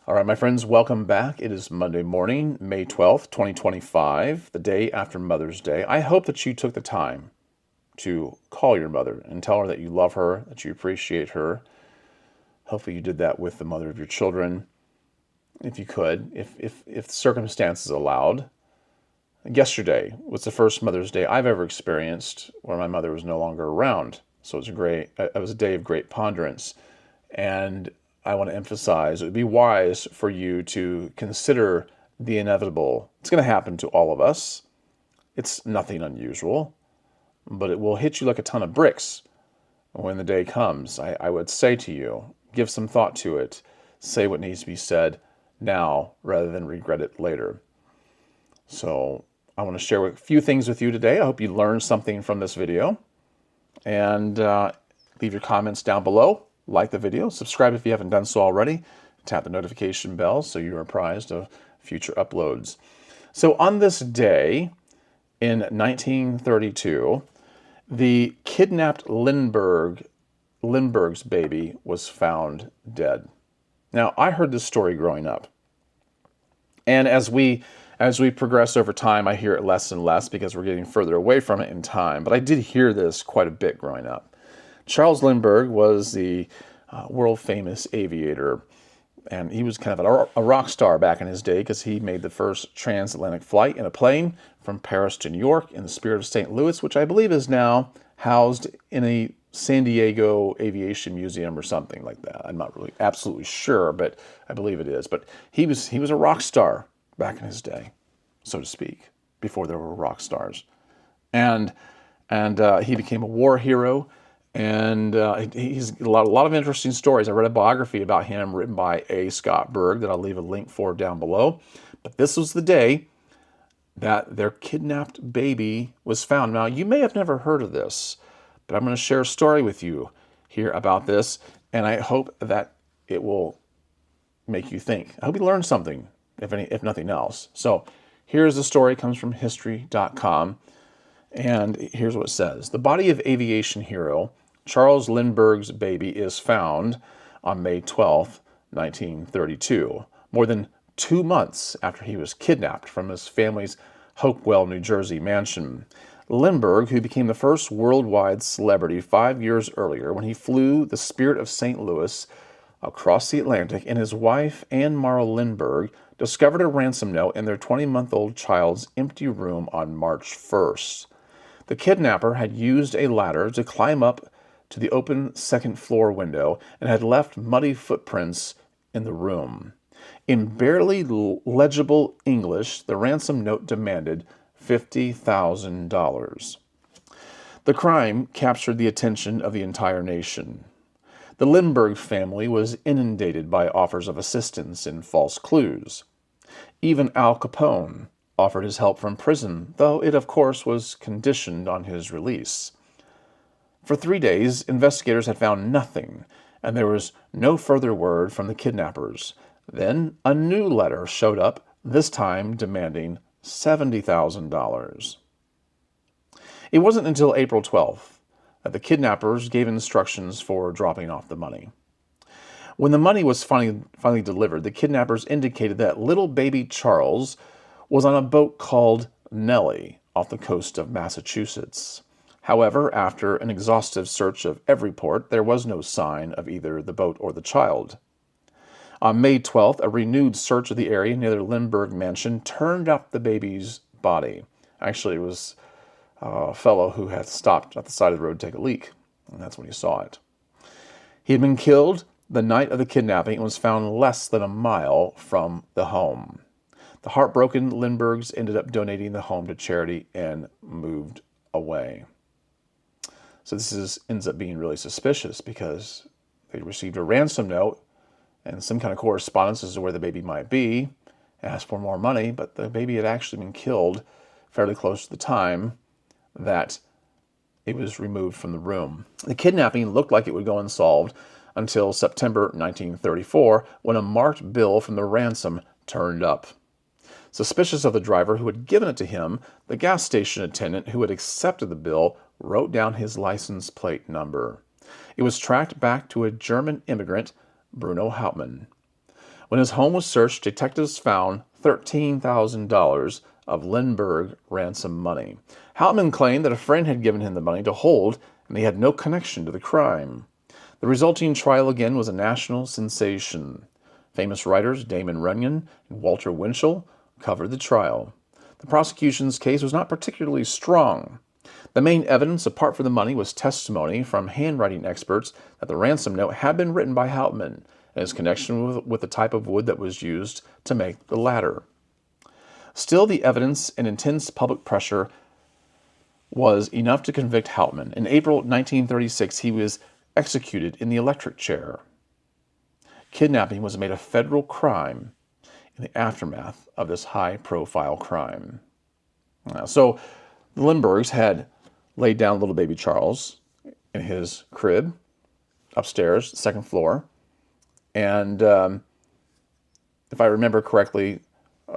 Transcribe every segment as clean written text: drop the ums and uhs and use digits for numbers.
All right, my friends, welcome back. It is Monday morning, May 12th, 2025, the day after Mother's Day. I hope that you took the time to call your mother and tell her that you love her, that you appreciate her. Hopefully you did that with the mother of your children, if you could, if circumstances allowed. Yesterday was the first Mother's Day I've ever experienced where my mother was no longer around. So it was a day of great ponderance. And I want to emphasize it would be wise for you to consider the inevitable. It's going to happen to all of us. It's nothing unusual, but it will hit you like a ton of bricks when the day comes. I would say to you, give some thought to it. Say what needs to be said now rather than regret it later. So I want to share a few things with you today. I hope you learned something from this video. And leave your comments down below. Like the video, subscribe if you haven't done so already, tap the notification bell so you're apprised of future uploads. So on this day in 1932, the kidnapped Lindbergh's baby was found dead. Now, I heard this story growing up, and as we progress over time, I hear it less and less because we're getting further away from it in time, but I did hear this quite a bit growing up. Charles Lindbergh was the world-famous aviator, and he was kind of a rock star back in his day because he made the first transatlantic flight in a plane from Paris to New York in the spirit of St. Louis, which I believe is now housed in a San Diego Aviation Museum or something like that. I'm not really absolutely sure, but I believe it is. But he was a rock star back in his day, so to speak, before there were rock stars. And he became a war hero. And he's a lot of interesting stories. I read a biography about him written by A. Scott Berg that I'll leave a link for down below. But this was the day that their kidnapped baby was found. Now, you may have never heard of this, but I'm going to share a story with you here about this, and I hope that it will make you think. I hope you learn something, if nothing else. So here's the story. It comes from history.com. And here's what it says. The body of aviation hero Charles Lindbergh's baby is found on May 12, 1932, more than 2 months after he was kidnapped from his family's Hopewell, New Jersey mansion. Lindbergh, who became the first worldwide celebrity 5 years earlier when he flew the Spirit of St. Louis across the Atlantic, and his wife, Anne Morrow Lindbergh, discovered a ransom note in their 20-month-old child's empty room on March 1st. The kidnapper had used a ladder to climb up to the open second-floor window and had left muddy footprints in the room. In barely legible English, the ransom note demanded $50,000. The crime captured the attention of the entire nation. The Lindbergh family was inundated by offers of assistance and false clues. Even Al Capone offered his help from prison, though it, of course, was conditioned on his release. For 3 days, investigators had found nothing, and there was no further word from the kidnappers. Then a new letter showed up, this time demanding $70,000. It wasn't until April 12th that the kidnappers gave instructions for dropping off the money. When the money was finally delivered, the kidnappers indicated that little baby Charles was on a boat called Nellie off the coast of Massachusetts. However, after an exhaustive search of every port, there was no sign of either the boat or the child. On May 12th, a renewed search of the area near the Lindbergh mansion turned up the baby's body. Actually, it was a fellow who had stopped at the side of the road to take a leak, and that's when he saw it. He had been killed the night of the kidnapping and was found less than a mile from the home. The heartbroken Lindberghs ended up donating the home to charity and moved away. So ends up being really suspicious because they received a ransom note and some kind of correspondence as to where the baby might be, asked for more money, but the baby had actually been killed fairly close to the time that it was removed from the room. The kidnapping looked like it would go unsolved until September 1934, when a marked bill from the ransom turned up. Suspicious of the driver who had given it to him, the gas station attendant who had accepted the bill wrote down his license plate number. It was tracked back to a German immigrant, Bruno Hauptmann. When his home was searched, detectives found $13,000 of Lindbergh ransom money. Hauptmann claimed that a friend had given him the money to hold, and they had no connection to the crime. The resulting trial again was a national sensation. Famous writers Damon Runyon and Walter Winchell covered the trial. The prosecution's case was not particularly strong. The main evidence, apart from the money, was testimony from handwriting experts that the ransom note had been written by Hauptmann and his connection with the type of wood that was used to make the latter. Still, the evidence and intense public pressure was enough to convict Hauptmann. In April 1936, he was executed in the electric chair. Kidnapping was made a federal crime in the aftermath of this high-profile crime. So the Lindberghs had laid down little baby Charles in his crib upstairs, second floor, and if I remember correctly,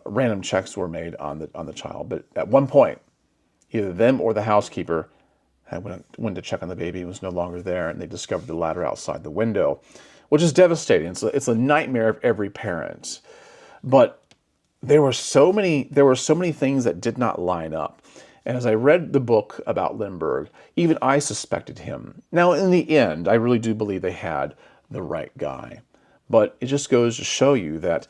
random checks were made on the child. But at one point, either them or the housekeeper had went to check on the baby and was no longer there, and they discovered the ladder outside the window, which is devastating. It's a nightmare of every parent. But there were so many things that did not line up. And as I read the book about Lindbergh, even I suspected him. Now, in the end, I really do believe they had the right guy. But it just goes to show you that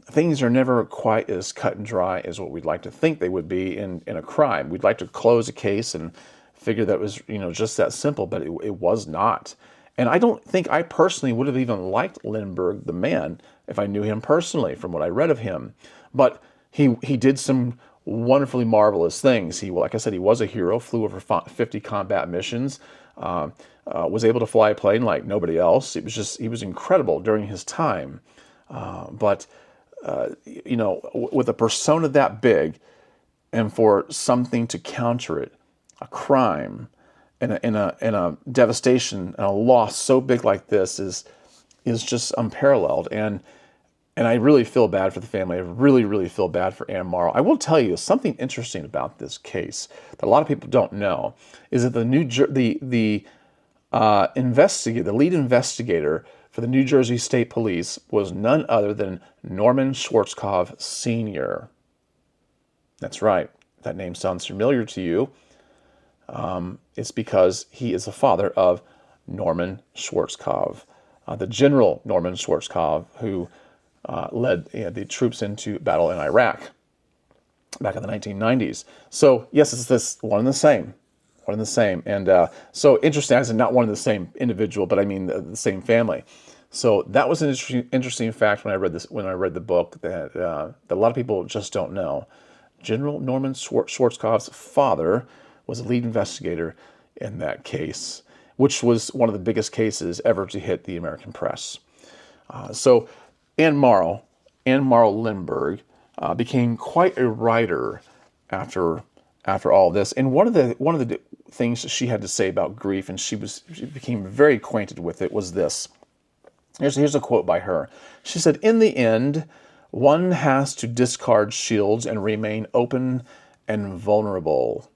things are never quite as cut and dry as what we'd like to think they would be in a crime. We'd like to close a case and figure that was, just that simple, but it was not. And I don't think I personally would have even liked Lindbergh, the man, if I knew him personally from what I read of him. But he did some wonderfully marvelous things. Like I said, he was a hero, flew over 50 combat missions, was able to fly a plane like nobody else. He was incredible during his time. But with a persona that big, and for something to counter it, a crime and a devastation and a loss so big like this is just unparalleled. And I really feel bad for the family. I really, really feel bad for Anne Morrow. I will tell you something interesting about this case that a lot of people don't know is that the lead investigator for the New Jersey State Police was none other than Norman Schwarzkopf Sr. That's right. If that name sounds familiar to you, it's because he is the father of Norman Schwarzkopf, the General Norman Schwarzkopf, who led the troops into battle in Iraq back in the 1990s. So yes, it's this one and the same. And so interesting, I said not one and the same individual, but I mean the same family. So that was an interesting fact when I read the book that a lot of people just don't know. General Norman Schwarzkopf's father was a lead investigator in that case, which was one of the biggest cases ever to hit the American press. So Anne Morrow Lindbergh became quite a writer after all this. And one of the things she had to say about grief, and she became very acquainted with it, was this. Here's a quote by her. She said, "In the end, one has to discard shields and remain open and vulnerable.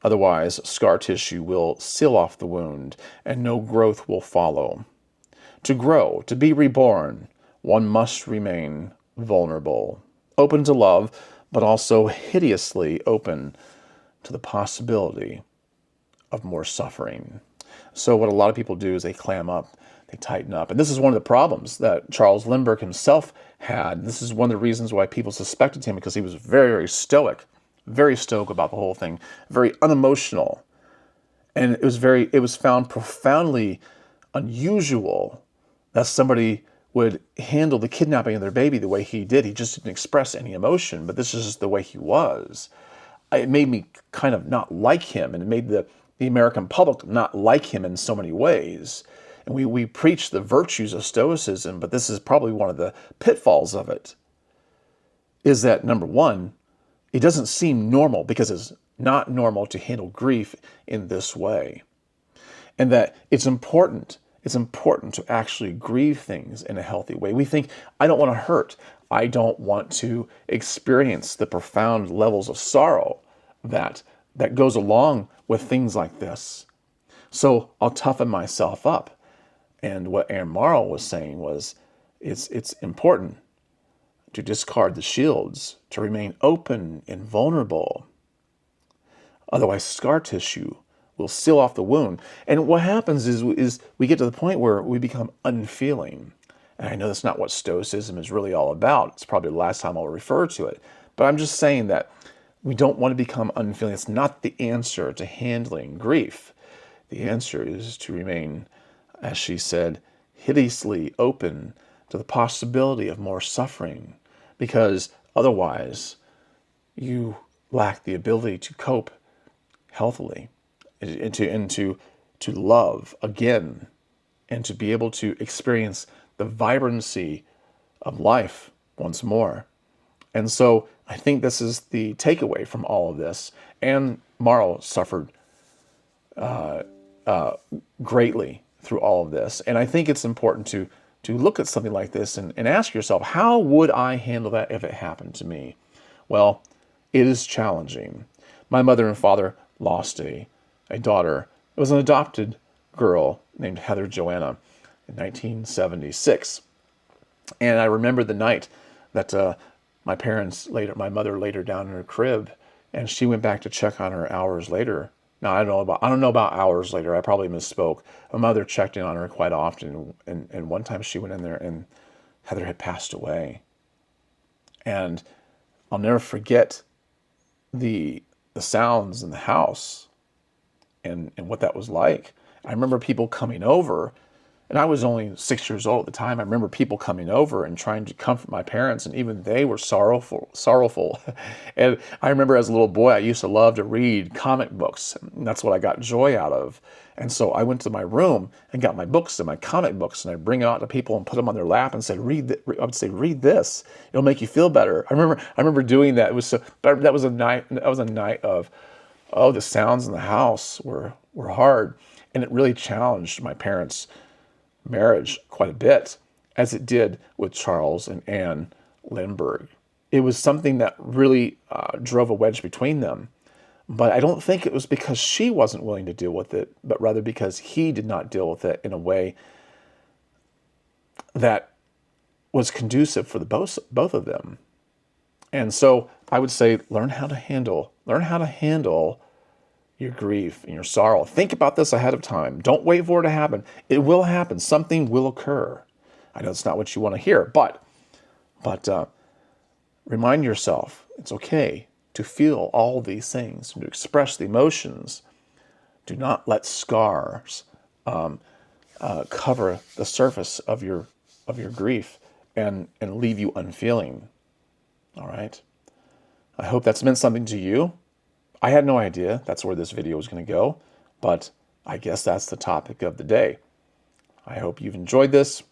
Otherwise, scar tissue will seal off the wound, and no growth will follow. To grow, to be reborn, one must remain vulnerable, open to love, but also hideously open to the possibility of more suffering." So what a lot of people do is they clam up, they tighten up. And this is one of the problems that Charles Lindbergh himself had. This is one of the reasons why people suspected him, because he was very, very stoic about the whole thing, very unemotional. And it was found profoundly unusual that somebody would handle the kidnapping of their baby the way he did. He just didn't express any emotion, but this is just the way he was. It made me kind of not like him, and it made the American public not like him in so many ways. And we preach the virtues of Stoicism, but this is probably one of the pitfalls of it, is that, number one, it doesn't seem normal, because it's not normal to handle grief in this way. And that it's important to actually grieve things in a healthy way. We think, I don't want to hurt. I don't want to experience the profound levels of sorrow that goes along with things like this. So I'll toughen myself up. And what Anne Morrow was saying was, It's important to discard the shields, to remain open and vulnerable. Otherwise, scar tissue will seal off the wound. And what happens is we get to the point where we become unfeeling. And I know that's not what Stoicism is really all about. It's probably the last time I'll refer to it. But I'm just saying that we don't want to become unfeeling. It's not the answer to handling grief. The answer is to remain, as she said, hideously open to the possibility of more suffering, because otherwise you lack the ability to cope healthily and to love again and to be able to experience the vibrancy of life once more. And so I think this is the takeaway from all of this. And Marl suffered greatly through all of this. And I think it's important to look at something like this and ask yourself, how would I handle that if it happened to me? Well, it is challenging. My mother and father lost a daughter. It was an adopted girl named Heather Joanna in 1976. And I remember the night that my mother laid her down in her crib, and she went back to check on her hours later. Now, I don't know about hours later. I probably misspoke. My mother checked in on her quite often, and one time she went in there and Heather had passed away. And I'll never forget the sounds in the house and what that was like. I remember people coming over, and I was only 6 years old at the time. I remember people coming over and trying to comfort my parents, and even they were sorrowful. And I remember as a little boy, I used to love to read comic books, and that's what I got joy out of. And so I went to my room and got my books and my comic books, and I bring it out to people and put them on their lap and said, I would say, read this. It'll make you feel better. I remember doing that. It was so, but that was a night of, the sounds in the house were hard, and it really challenged my parents' marriage quite a bit, as it did with Charles and Anne Lindbergh. It was something that really drove a wedge between them. But I don't think it was because she wasn't willing to deal with it, but rather because he did not deal with it in a way that was conducive for the both of them. And so I would say learn how to handle your grief and your sorrow. Think about this ahead of time. Don't wait for it to happen. It will happen. Something will occur. I know it's not what you want to hear, but remind yourself it's okay to feel all these things, to express the emotions. Do not let scars cover the surface of your grief and leave you unfeeling. All right. I hope that's meant something to you. I had no idea that's where this video was going to go, but I guess that's the topic of the day. I hope you've enjoyed this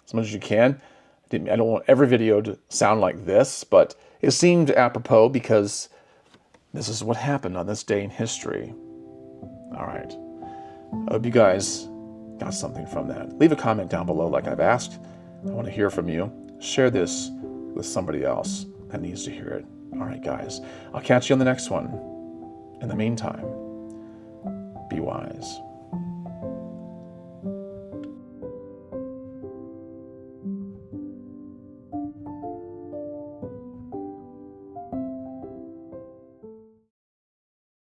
as much as you can. I don't want every video to sound like this, but it seemed apropos because this is what happened on this day in history. All right. I hope you guys got something from that. Leave a comment down below like I've asked. I want to hear from you. Share this with somebody else that needs to hear it. All right, guys. I'll catch you on the next one. In the meantime, be wise.